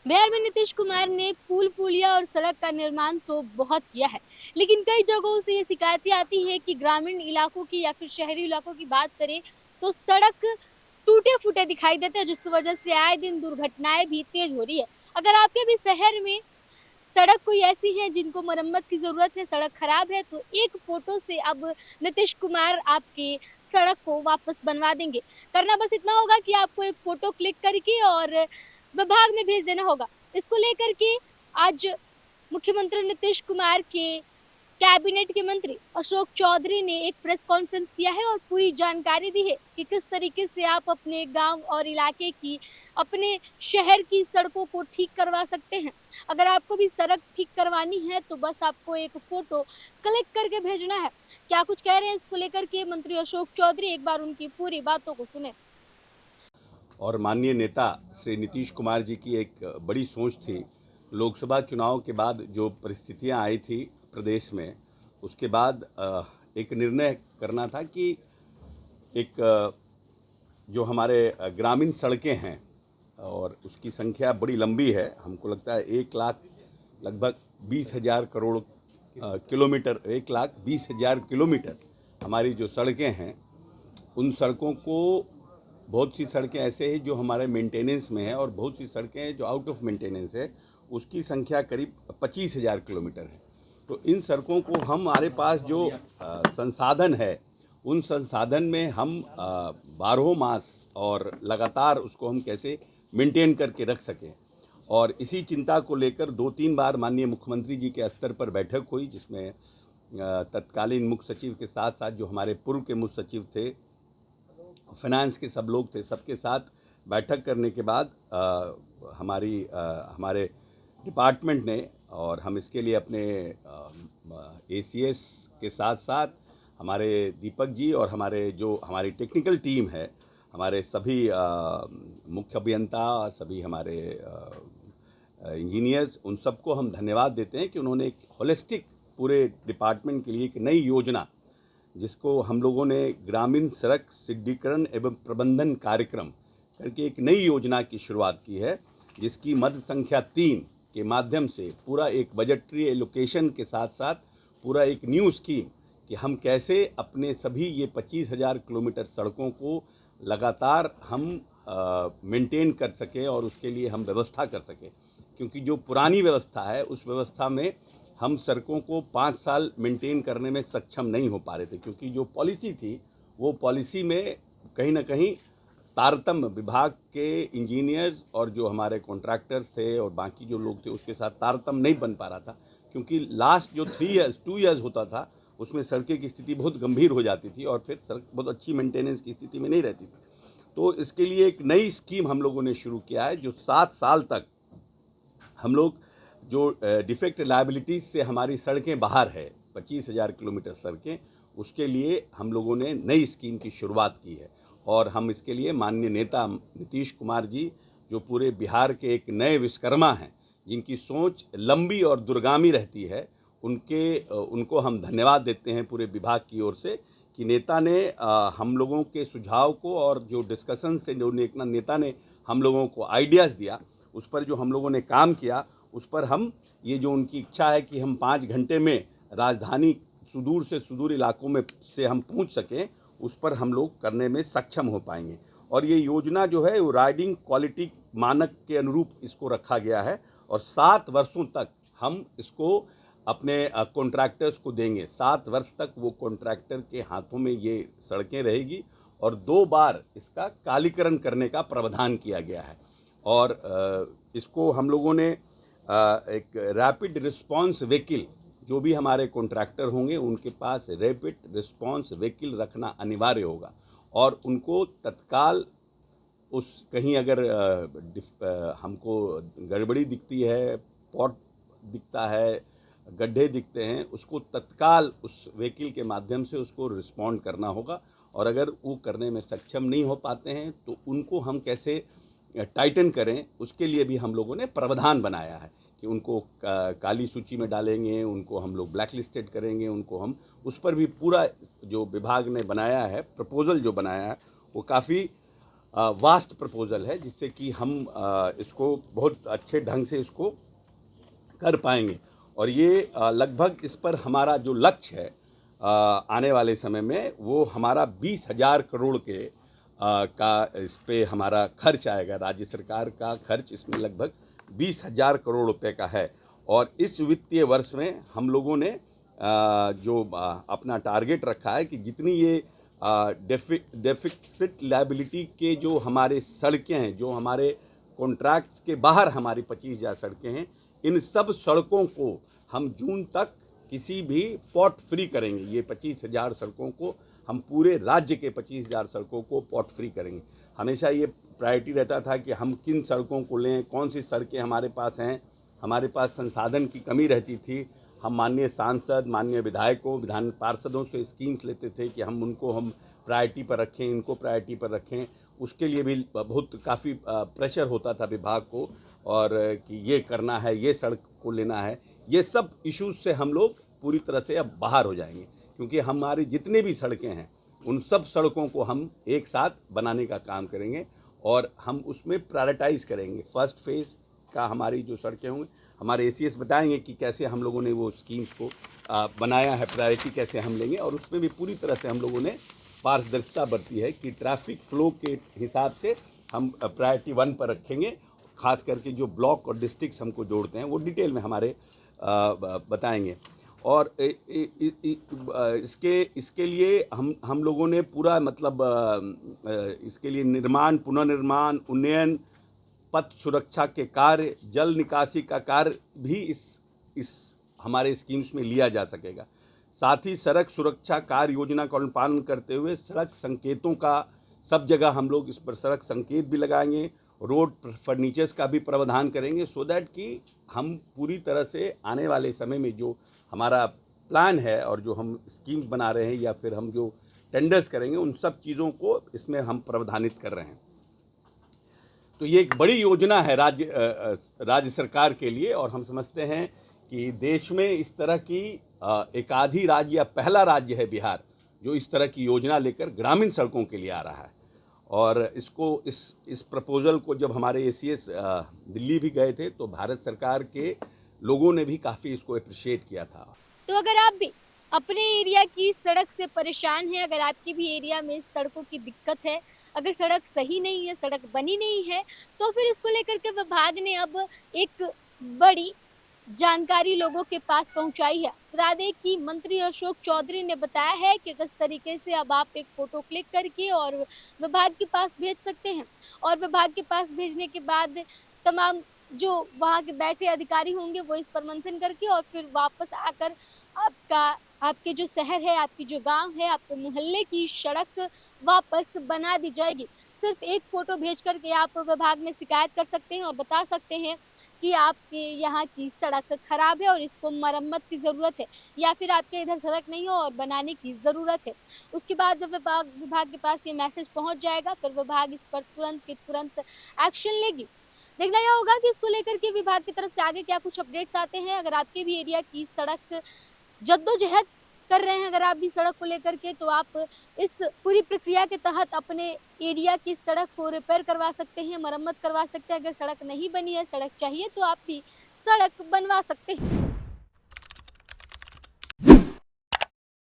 बिहार में नीतीश कुमार ने पुल पुलिया और सड़क का निर्माण तो बहुत किया है, लेकिन कई जगहों से ये शिकायतें आती है कि ग्रामीण इलाकों की या फिर शहरी इलाकों की बात करें तो सड़क टूटे फूटे दिखाई देते हैं, जिसकी वजह से आए दिन दुर्घटनाएं भी तेज हो रही है। अगर आपके भी शहर में सड़क कोई ऐसी है जिनको मरम्मत की जरूरत है, सड़क खराब है, तो एक फोटो से अब नीतीश कुमार आपके सड़क को वापस बनवा देंगे। करना बस इतना होगा कि आपको एक फोटो क्लिक करके और विभाग में भेज देना होगा। इसको लेकर के आज मुख्यमंत्री नीतीश कुमार के कैबिनेट के मंत्री अशोक चौधरी ने एक प्रेस कॉन्फ्रेंस किया है और पूरी जानकारी दी है कि किस तरीके से आप अपने गांव और इलाके की, अपने शहर की सड़कों को ठीक करवा सकते हैं। अगर आपको भी सड़क ठीक करवानी है तो बस आपको एक फोटो क्लिक करके भेजना है। क्या कुछ कह रहे हैं इसको लेकर के मंत्री अशोक चौधरी, एक बार उनकी पूरी बातों को सुने। और माननीय नेता श्री नीतीश कुमार जी की एक बड़ी सोच थी। लोकसभा चुनाव के बाद जो परिस्थितियां आई थी प्रदेश में, उसके बाद एक निर्णय करना था कि एक जो हमारे ग्रामीण सड़कें हैं और उसकी संख्या बड़ी लंबी है, हमको लगता है 1 लाख लगभग 20,000 करोड़ किलोमीटर, 1,20,000 किलोमीटर हमारी जो सड़कें हैं, उन सड़कों को, बहुत सी सड़कें ऐसे हैं जो हमारे मेंटेनेंस में है और बहुत सी सड़कें हैं जो आउट ऑफ मेंटेनेंस है, उसकी संख्या करीब 25,000 किलोमीटर है। तो इन सड़कों को हमारे पास जो संसाधन है, उन संसाधन में हम 12 मास और लगातार उसको हम कैसे मेंटेन करके रख सकें। और इसी चिंता को लेकर 2-3 बार माननीय मुख्यमंत्री जी के स्तर पर बैठक हुई, जिसमें तत्कालीन मुख्य सचिव के साथ साथ जो हमारे पूर्व के मुख्य सचिव थे, फाइनेंस के सब लोग थे, सबके साथ बैठक करने के बाद हमारे डिपार्टमेंट ने, और हम इसके लिए अपने एसीएस के साथ साथ हमारे दीपक जी और हमारी टेक्निकल टीम है, हमारे सभी मुख्य अभियंता और सभी हमारे इंजीनियर्स, उन सबको हम धन्यवाद देते हैं कि उन्होंने एक होलिस्टिक पूरे डिपार्टमेंट के लिए एक नई योजना, जिसको हम लोगों ने ग्रामीण सड़क सुदृढ़ीकरण एवं प्रबंधन कार्यक्रम करके एक नई योजना की शुरुआत की है, जिसकी मद संख्या 3 के माध्यम से पूरा एक बजटरी एलोकेशन के साथ साथ पूरा एक न्यू स्कीम कि हम कैसे अपने सभी ये 25,000 किलोमीटर सड़कों को लगातार हम मेंटेन कर सकें और उसके लिए हम व्यवस्था कर सकें। क्योंकि जो पुरानी व्यवस्था है, उस व्यवस्था में हम सड़कों को 5 साल मेंटेन करने में सक्षम नहीं हो पा रहे थे, क्योंकि जो पॉलिसी थी, वो पॉलिसी में कहीं ना कहीं तारतम्य विभाग के इंजीनियर्स और जो हमारे कॉन्ट्रैक्टर्स थे और बाकी जो लोग थे, उसके साथ तारतम्य नहीं बन पा रहा था। क्योंकि लास्ट जो 2 ईयर्स होता था, उसमें सड़कें की स्थिति बहुत गंभीर हो जाती थी और फिर सड़क बहुत अच्छी मेंटेनेंस की स्थिति में नहीं रहती थी। तो इसके लिए एक नई स्कीम हम लोगों ने शुरू किया है, जो 7 साल तक हम लोग जो डिफेक्ट लायबिलिटीज़ से हमारी सड़कें बाहर है, 25,000 किलोमीटर सड़कें, उसके लिए हम लोगों ने नई स्कीम की शुरुआत की है। और हम इसके लिए माननीय नेता नीतीश कुमार जी, जो पूरे बिहार के एक नए विश्वकर्मा हैं, जिनकी सोच लंबी और दूरगामी रहती है, उनको हम धन्यवाद देते हैं पूरे विभाग की ओर से कि नेता ने हम लोगों के सुझाव को, और जो डिस्कशन से जो नेता ने हम लोगों को आइडियाज़ दिया, उस पर जो हम लोगों ने काम किया, उस पर हम, ये जो उनकी इच्छा है कि हम 5 घंटे में राजधानी सुदूर से सुदूर इलाकों में से हम पहुंच सकें, उस पर हम लोग करने में सक्षम हो पाएंगे। और ये योजना जो है, वो राइडिंग क्वालिटी मानक के अनुरूप इसको रखा गया है और 7 वर्षों तक हम इसको अपने कॉन्ट्रैक्टर्स को देंगे। 7 वर्ष तक वो कॉन्ट्रैक्टर के हाथों में ये सड़कें रहेगी और 2 बार इसका कालीकरण करने का प्रावधान किया गया है। और इसको हम लोगों ने एक रैपिड रिस्पांस व्हीकल, जो भी हमारे कॉन्ट्रैक्टर होंगे, उनके पास रैपिड रिस्पांस व्हीकल रखना अनिवार्य होगा और उनको तत्काल उस कहीं अगर हमको गड़बड़ी दिखती है, पॉट दिखता है, गड्ढे दिखते हैं, उसको तत्काल उस व्हीकल के माध्यम से उसको रिस्पॉन्ड करना होगा। और अगर वो करने में सक्षम नहीं हो पाते हैं तो उनको हम कैसे टाइटन करें, उसके लिए भी हम लोगों ने प्रावधान बनाया है कि उनको काली सूची में डालेंगे, उनको हम लोग ब्लैक लिस्टेड करेंगे, उनको हम उस पर भी पूरा जो विभाग ने बनाया है, प्रपोज़ल जो बनाया है, वो काफ़ी वास्ट प्रपोज़ल है, जिससे कि हम इसको बहुत अच्छे ढंग से इसको कर पाएंगे। और ये लगभग इस पर हमारा जो लक्ष्य है आने वाले समय में, वो हमारा 20,000 करोड़ के का इस पे हमारा खर्च आएगा। राज्य सरकार का खर्च इसमें लगभग 20,000 करोड़ रुपए का है। और इस वित्तीय वर्ष में हम लोगों ने जो अपना टारगेट रखा है कि जितनी ये डेफिसिट लायबिलिटी के जो हमारे सड़कें हैं, जो हमारे कॉन्ट्रैक्ट्स के बाहर हमारी 25,000 सड़कें हैं, इन सब सड़कों को हम जून तक किसी भी पॉट फ्री करेंगे। ये 25,000 सड़कों को हम पूरे राज्य के 25,000 सड़कों को पॉट फ्री करेंगे। हमेशा ये प्रायोरिटी रहता था कि हम किन सड़कों को लें, कौन सी सड़कें हमारे पास हैं। हमारे पास संसाधन की कमी रहती थी। हम माननीय सांसद, माननीय विधायकों, विधान पार्षदों से स्कीम्स लेते थे कि हम प्रायोरिटी पर रखें, इनको प्रायोरिटी पर रखें। उसके लिए भी बहुत काफ़ी प्रेशर होता था विभाग को, और कि ये करना है, ये सड़क को लेना है। ये सब इश्यूज से हम लोग पूरी तरह से अब बाहर हो जाएंगे, क्योंकि हमारी जितनी भी सड़कें हैं उन सब सड़कों को हम एक साथ बनाने का काम करेंगे और हम उसमें प्रायोरिटाइज करेंगे। फर्स्ट फेज़ का हमारी जो सड़कें होंगी, हमारे एसीएस बताएंगे कि कैसे हम लोगों ने वो स्कीम्स को बनाया है, प्रायोरिटी कैसे हम लेंगे। और उसमें भी पूरी तरह से हम लोगों ने पारदर्शिता बरती है कि ट्रैफिक फ्लो के हिसाब से हम प्रायोरिटी 1 पर रखेंगे। खास करके जो ब्लॉक और डिस्ट्रिक्ट्स हमको जोड़ते हैं वो डिटेल में हमारे बताएंगे। और इसके लिए हम लोगों ने पूरा मतलब इसके लिए निर्माण, पुनर्निर्माण, उन्नयन, पथ सुरक्षा के कार्य, जल निकासी का कार्य भी इस हमारे स्कीम्स में लिया जा सकेगा। साथ ही सड़क सुरक्षा कार्य योजना का पालन करते हुए सड़क संकेतों का सब जगह हम लोग इस पर सड़क संकेत भी लगाएंगे। रोड फर्नीचर्स का भी प्रावधान करेंगे, सो दैट कि हम पूरी तरह से आने वाले समय में जो हमारा प्लान है और जो हम स्कीम्स बना रहे हैं या फिर हम जो टेंडर्स करेंगे, उन सब चीज़ों को इसमें हम प्रावधानित कर रहे हैं। तो ये एक बड़ी योजना है राज्य सरकार के लिए, और हम समझते हैं कि देश में इस तरह की एक आधी राज्य या पहला राज्य है बिहार, जो इस तरह की योजना लेकर ग्रामीण सड़कों के लिए आ रहा है। और इस प्रपोज़ल को जब हमारे एसीएस दिल्ली भी गए थे, तो भारत सरकार के लोगों ने भी काफ़ी इसको अप्रिशिएट किया था। तो अगर आप भी अपने एरिया की सड़क से परेशान हैं, अगर आपके भी एरिया में सड़कों की दिक्कत है, अगर सड़क सही नहीं है, सड़क बनी नहीं है, तो फिर इसको लेकर के विभाग ने अब एक बड़ी जानकारी लोगों के पास पहुंचाई है। बता दें कि मंत्री अशोक चौधरी ने बताया है कि किस तरीके से अब आप एक फ़ोटो क्लिक करके और विभाग के पास भेज सकते हैं, और विभाग के पास भेजने के बाद तमाम जो वहाँ के बैठे अधिकारी होंगे वो इस पर मंथन करके और फिर वापस आकर आपके जो शहर है, आपकी जो गांव है, आपके मोहल्ले की सड़क वापस बना दी जाएगी। सिर्फ एक फ़ोटो भेज कर के आप विभाग में शिकायत कर सकते हैं और बता सकते हैं कि आपके यहाँ की सड़क खराब है और इसको मरम्मत की ज़रूरत है, या फिर आपके इधर सड़क नहीं हो और बनाने की ज़रूरत है। उसके बाद जब विभाग के पास ये मैसेज पहुँच जाएगा, फिर विभाग इस पर तुरंत की तुरंत एक्शन लेगी। देखना यह होगा कि इसको लेकर के विभाग की तरफ से आगे क्या कुछ अपडेट्स आते हैं। अगर आपके भी एरिया की सड़क जद्दोजहद कर रहे हैं, अगर आप भी सड़क को लेकर के, तो आप इस पूरी प्रक्रिया के तहत अपने एरिया की सड़क को रिपेयर करवा सकते हैं, मरम्मत करवा सकते हैं। अगर सड़क नहीं बनी है, सड़क चाहिए, तो आप भी सड़क बनवा सकते हैं।